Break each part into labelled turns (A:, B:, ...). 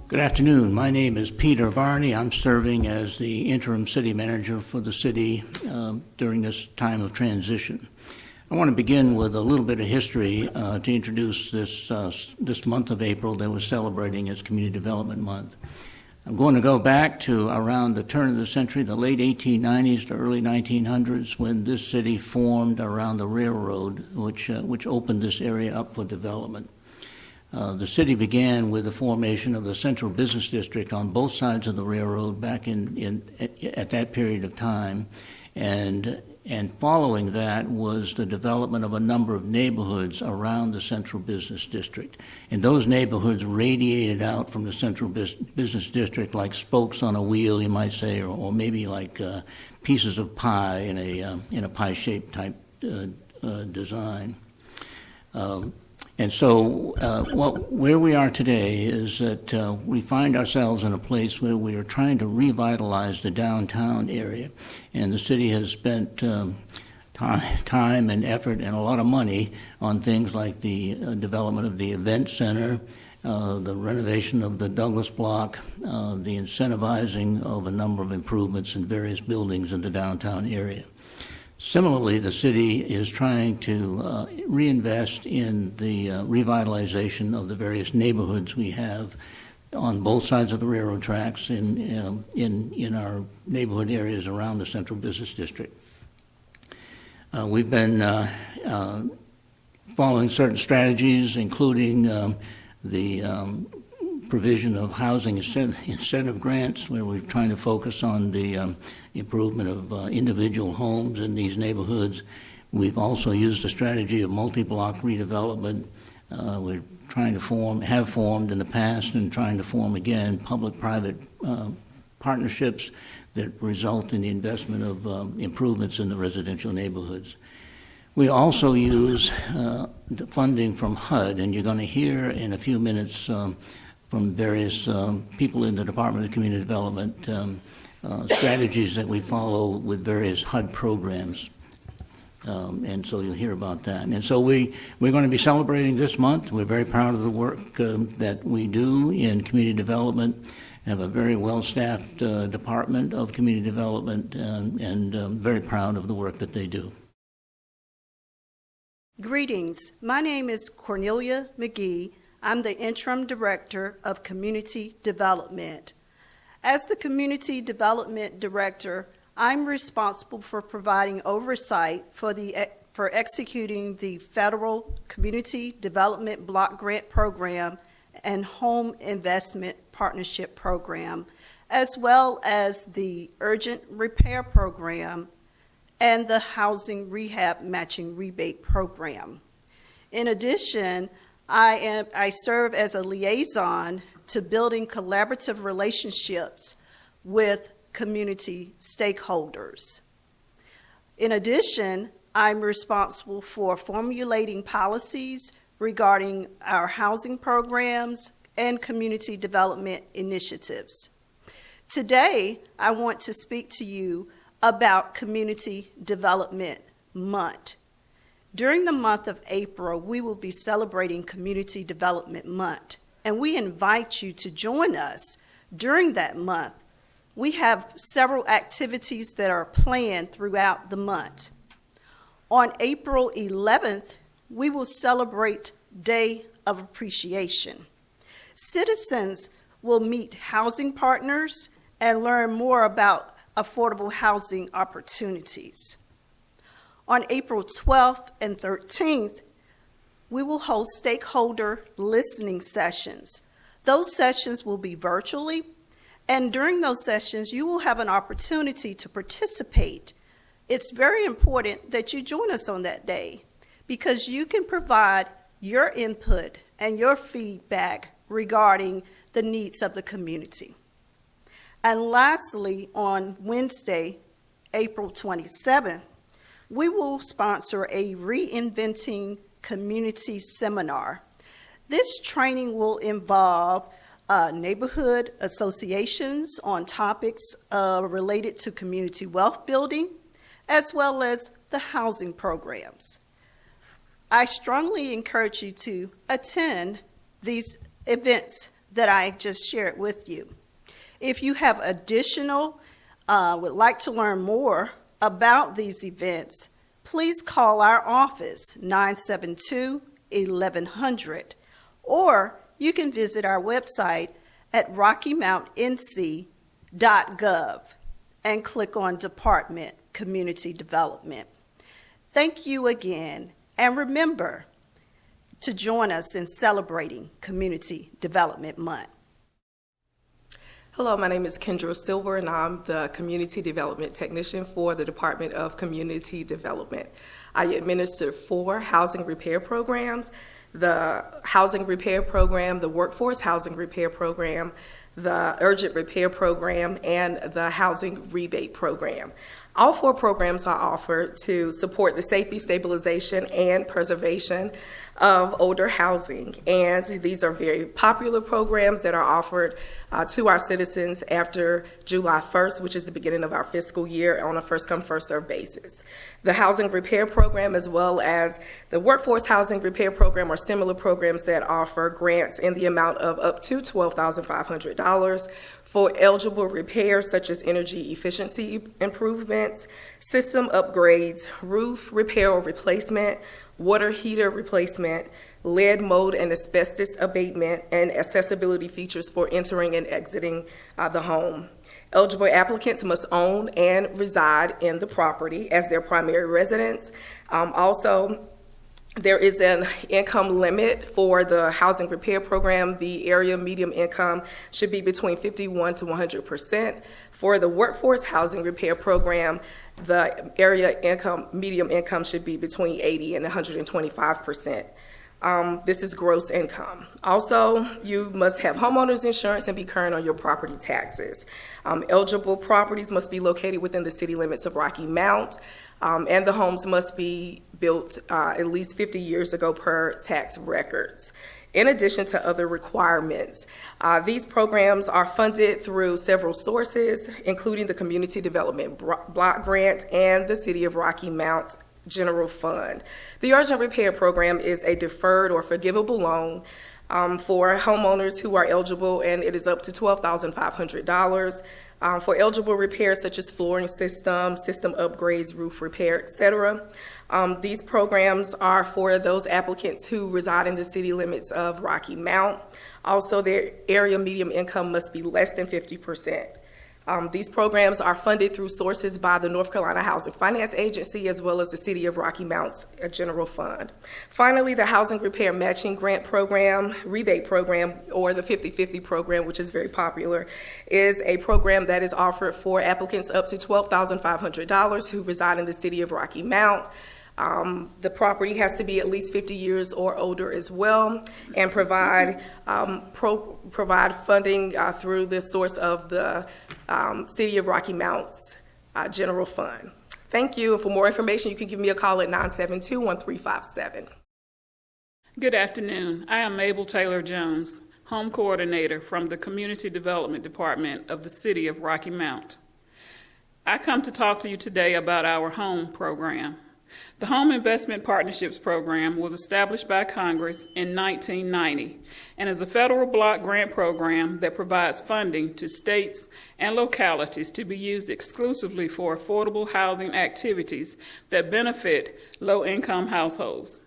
A: Good afternoon. My name is Peter Varney. I'm serving as the interim city manager for the city during this time of transition. I want to begin with a little bit of history to introduce this month of April that we're celebrating as Community Development Month. I'm going to go back to around the turn of the century, the late 1890s to early 1900s, when this city formed around the railroad, which opened this area up for development. The city began with the formation of the Central Business District on both sides of the railroad back at that period of time, and following that was the development of a number of neighborhoods around the Central Business District. And those neighborhoods radiated out from the Central Business District like spokes on a wheel, you might say, or maybe like pieces of pie in a pie-shaped type design. And so where we are today is that we find ourselves in a place where we are trying to revitalize the downtown area. And the city has spent time and effort and a lot of money on things like the development of the event center, the renovation of the Douglas Block, the incentivizing of a number of improvements in various buildings in the downtown area. Similarly, the city is trying to reinvest in the revitalization of the various neighborhoods we have on both sides of the railroad tracks in our neighborhood areas around the Central Business District. We've been following certain strategies, including the provision of housing incentive grants, where we're trying to focus on the improvement of individual homes in these neighborhoods. We've also used a strategy of multi-block redevelopment. We're trying to have formed in the past and trying to form again public-private partnerships that result in the investment of improvements in the residential neighborhoods. We also use the funding from HUD, and you're going to hear in a few minutes from various people in the Department of Community Development strategies that we follow with various HUD programs. And so you'll hear about that. And so we're going to be celebrating this month. We're very proud of the work that we do in community development. Have a very well-staffed Department of Community Development and very proud of the work that they do.
B: Greetings. My name is Cornelia McGee. I'm the Interim Director of Community Development. As the Community Development Director, I'm responsible for providing oversight for executing the Federal Community Development Block Grant Program and Home Investment Partnership Program, as well as the Urgent Repair Program and the Housing Rehab Matching Rebate Program. In addition, I serve as a liaison to building collaborative relationships with community stakeholders. In addition, I'm responsible for formulating policies regarding our housing programs and community development initiatives. Today, I want to speak to you about Community Development Month. During the month of April, we will be celebrating Community Development Month, and we invite you to join us during that month. We have several activities that are planned throughout the month. On April 11th, we will celebrate Day of Appreciation. Citizens will meet housing partners and learn more about affordable housing opportunities. On April 12th and 13th, we will hold stakeholder listening sessions. Those sessions will be virtually, and during those sessions, you will have an opportunity to participate. It's very important that you join us on that day because you can provide your input and your feedback regarding the needs of the community. And lastly, on Wednesday, April 27th, we will sponsor a Reinventing Community Seminar. This training will involve neighborhood associations on topics related to community wealth building, as well as the housing programs. I strongly encourage you to attend these events that I just shared with you. If you have additional, would like to learn more about these events, please call our office, 972-1100, or you can visit our website at rockymountnc.gov and click on Department Community Development. Thank you again, and remember to join us in celebrating Community Development Month.
C: Hello, my name is Kendra Silver, and I'm the Community Development Technician for the Department of Community Development. I administer 4 housing repair programs: the Housing Repair Program, the Workforce Housing Repair Program, the Urgent Repair Program, and the Housing Rebate Program. All 4 programs are offered to support the safety, stabilization, and preservation of older housing. And these are very popular programs that are offered to our citizens after July 1st, which is the beginning of our fiscal year, on a first-come, first-served basis. The Housing Repair Program, as well as the Workforce Housing Repair Program, are similar programs that offer grants in the amount of up to $12,500 for eligible repairs such as energy efficiency improvements, system upgrades, roof repair or replacement, water heater replacement, lead, mold, and asbestos abatement, and accessibility features for entering and exiting the home. Eligible applicants must own and reside in the property as their primary residence. Also, there is an income limit for the housing repair program. The area median income should be between 51 to 100%. For the workforce housing repair program, the area median income should be between 80 and 125%. This is gross income. Also, you must have homeowners insurance and be current on your property taxes. Eligible properties must be located within the city limits of Rocky Mount, and the homes must be built at least 50 years ago per tax records. In addition to other requirements, these programs are funded through several sources, including the Community Development Block Grant and the City of Rocky Mount General Fund. The Urgent Repair Program is a deferred or forgivable loan for homeowners who are eligible, and it is up to $12,500 for eligible repairs such as flooring system upgrades, roof repair, etc. These programs are for those applicants who reside in the city limits of Rocky Mount. Also, their area median income must be less than 50%. These programs are funded through sources by the North Carolina Housing Finance Agency, as well as the City of Rocky Mount's General Fund. Finally, the Housing Repair Matching Grant Program, Rebate Program, or the 50-50 program, which is very popular, is a program that is offered for applicants up to $12,500 who reside in the City of Rocky Mount. The property has to be at least 50 years or older as well, and provide funding through the source of the City of Rocky Mount's General Fund. Thank you. And for more information, you can give me a call at 972-1357.
D: Good afternoon. I am Mabel Taylor Jones, Home Coordinator from the Community Development Department of the City of Rocky Mount. I come to talk to you today about our HOME program. The Home Investment Partnerships Program was established by Congress in 1990 and is a federal block grant program that provides funding to states and localities to be used exclusively for affordable housing activities that benefit low-income households.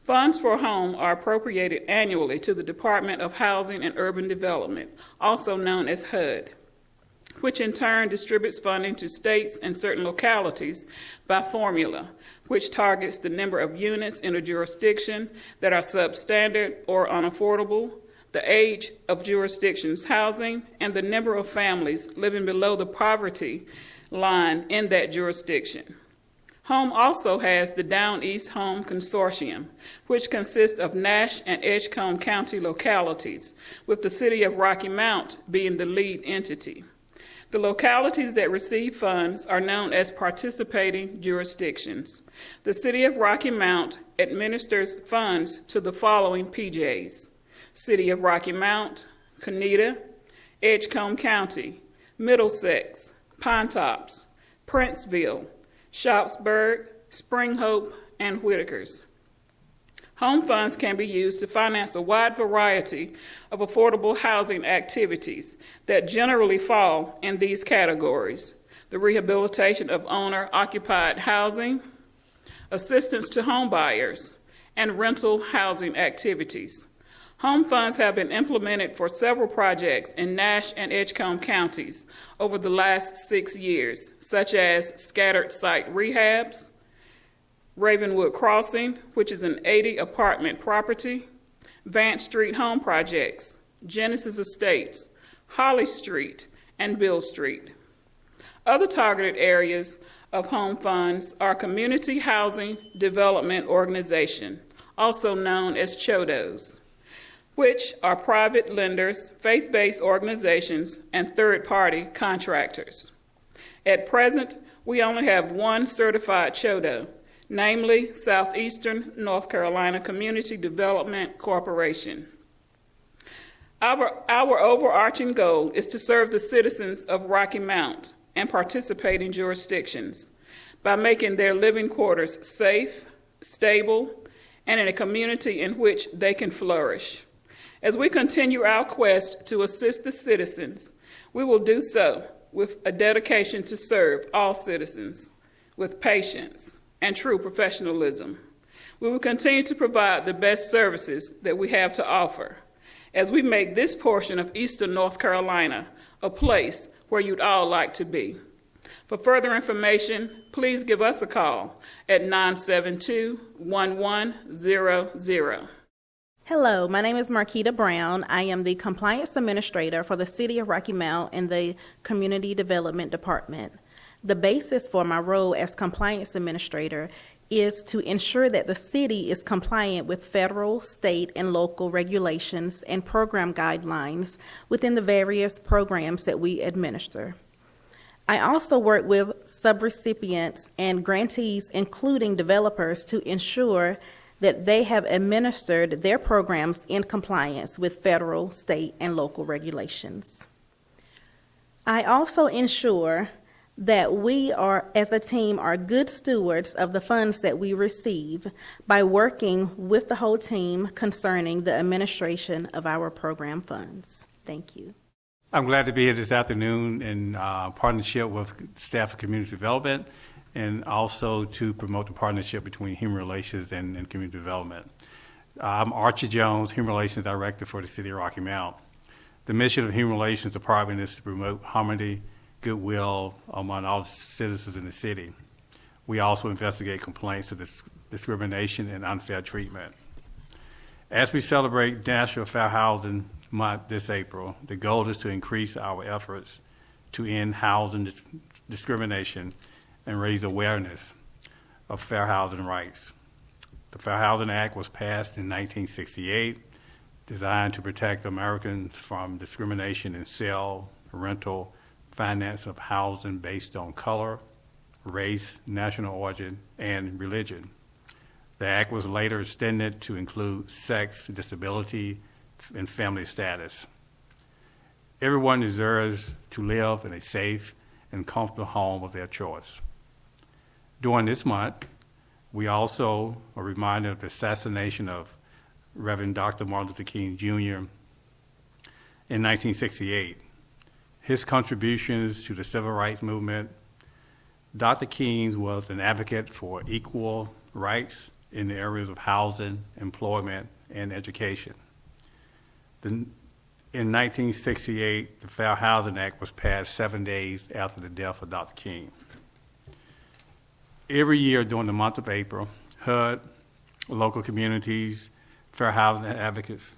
D: Funds for HOME are appropriated annually to the Department of Housing and Urban Development, also known as HUD, which in turn distributes funding to states and certain localities by formula, which targets the number of units in a jurisdiction that are substandard or unaffordable, the age of jurisdiction's housing, and the number of families living below the poverty line in that jurisdiction. HOME also has the Down East Home Consortium, which consists of Nash and Edgecombe County localities, with the City of Rocky Mount being the lead entity. The localities that receive funds are known as participating jurisdictions. The City of Rocky Mount administers funds to the following PJs: City of Rocky Mount, Coneta, Edgecombe County, Middlesex, Pinetops, Princeville, Sharpsburg, Spring Hope, and Whitakers. Home funds can be used to finance a wide variety of affordable housing activities that generally fall in these categories: the rehabilitation of owner-occupied housing, assistance to home buyers, and rental housing activities. Home funds have been implemented for several projects in Nash and Edgecombe counties over the last 6 years, such as scattered site rehabs, Ravenwood Crossing, which is an 80-apartment property, Vance Street home projects, Genesis Estates, Holly Street, and Bill Street. Other targeted areas of home funds are Community Housing Development Organization, also known as CHODOs, which are private lenders, faith-based organizations, and third-party contractors. At present, we only have one certified CHODO, namely Southeastern North Carolina Community Development Corporation. Our overarching goal is to serve the citizens of Rocky Mount and participating jurisdictions by making their living quarters safe, stable, and in a community in which they can flourish. As we continue our quest to assist the citizens, we will do so with a dedication to serve all citizens with patience and true professionalism. We will continue to provide the best services that we have to offer as we make this portion of Eastern North Carolina a place where you'd all like to be. For further information, please give us a call at 972-1100.
E: Hello, my name is Marquita Brown. I am the Compliance Administrator for the City of Rocky Mount in the Community Development Department. The basis for my role as Compliance Administrator is to ensure that the city is compliant with federal, state, and local regulations and program guidelines within the various programs that we administer. I also work with subrecipients and grantees, including developers, to ensure that they have administered their programs in compliance with federal, state, and local regulations. I also ensure that we are, as a team, are good stewards of the funds that we receive by working with the whole team concerning the administration of our program funds. Thank you.
F: I'm glad to be here this afternoon in partnership with staff of community development and also to promote the partnership between human relations and community development. I'm Archie Jones, Human Relations Director for the City of Rocky Mount. The mission of Human Relations Department is to promote harmony, goodwill among all citizens in the city. We also investigate complaints of discrimination and unfair treatment. As we celebrate National Fair Housing Month this April, the goal is to increase our efforts to end housing discrimination and raise awareness of fair housing rights. The Fair Housing Act was passed in 1968, designed to protect Americans from discrimination in sale, rental, finance of housing based on color, race, national origin, and religion. The act was later extended to include sex, disability, and family status. Everyone deserves to live in a safe and comfortable home of their choice. During this month, we also are reminded of the assassination of Reverend Dr. Martin Luther King Jr. in 1968. His contributions to the civil rights movement. Dr. King was an advocate for equal rights in the areas of housing, employment, and education. In 1968, the Fair Housing Act was passed 7 days after the death of Dr. King. Every year during the month of April, HUD, local communities, fair housing advocates,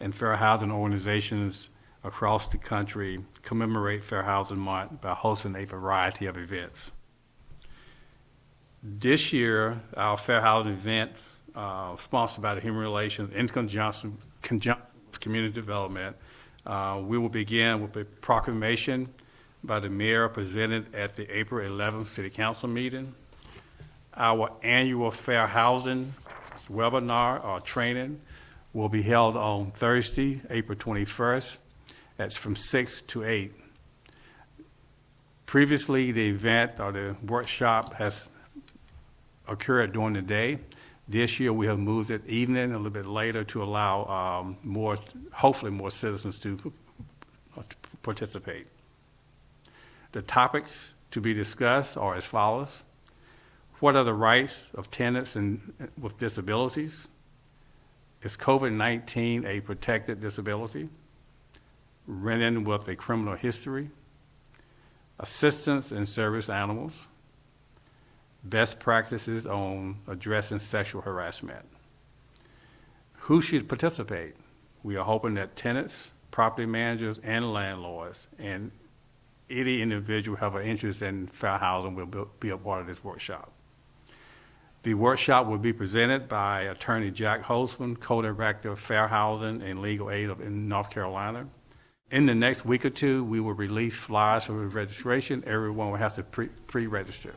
F: and fair housing organizations across the country commemorate Fair Housing Month by hosting a variety of events. This year, our Fair Housing event, sponsored by the Human Relations in conjunction with Community Development, we will begin with a proclamation by the mayor presented at the April 11th City Council meeting. Our annual Fair Housing webinar or training will be held on Thursday, April 21st. That's from 6 to 8. Previously, the event or the workshop has occurred during the day. This year, we have moved it evening, a little bit later, to allow hopefully more citizens to participate. The topics to be discussed are as follows. What are the rights of tenants with disabilities? Is COVID-19 a protected disability? Renting with a criminal history? Assistance in service animals? Best practices on addressing sexual harassment. Who should participate? We are hoping that tenants, property managers, and landlords, and any individual who have an interest in fair housing will be a part of this workshop. The workshop will be presented by Attorney Jack Holtzman, Co-Director of Fair Housing and Legal Aid in North Carolina. In the next week or two, we will release flyers for registration. Everyone will have to pre-register.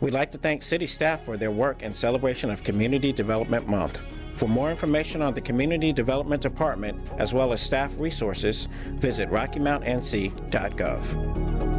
G: We'd like to thank city staff for their work in celebration of Community Development Month. For more information on the Community Development Department, as well as staff resources, visit RockyMountNC.gov.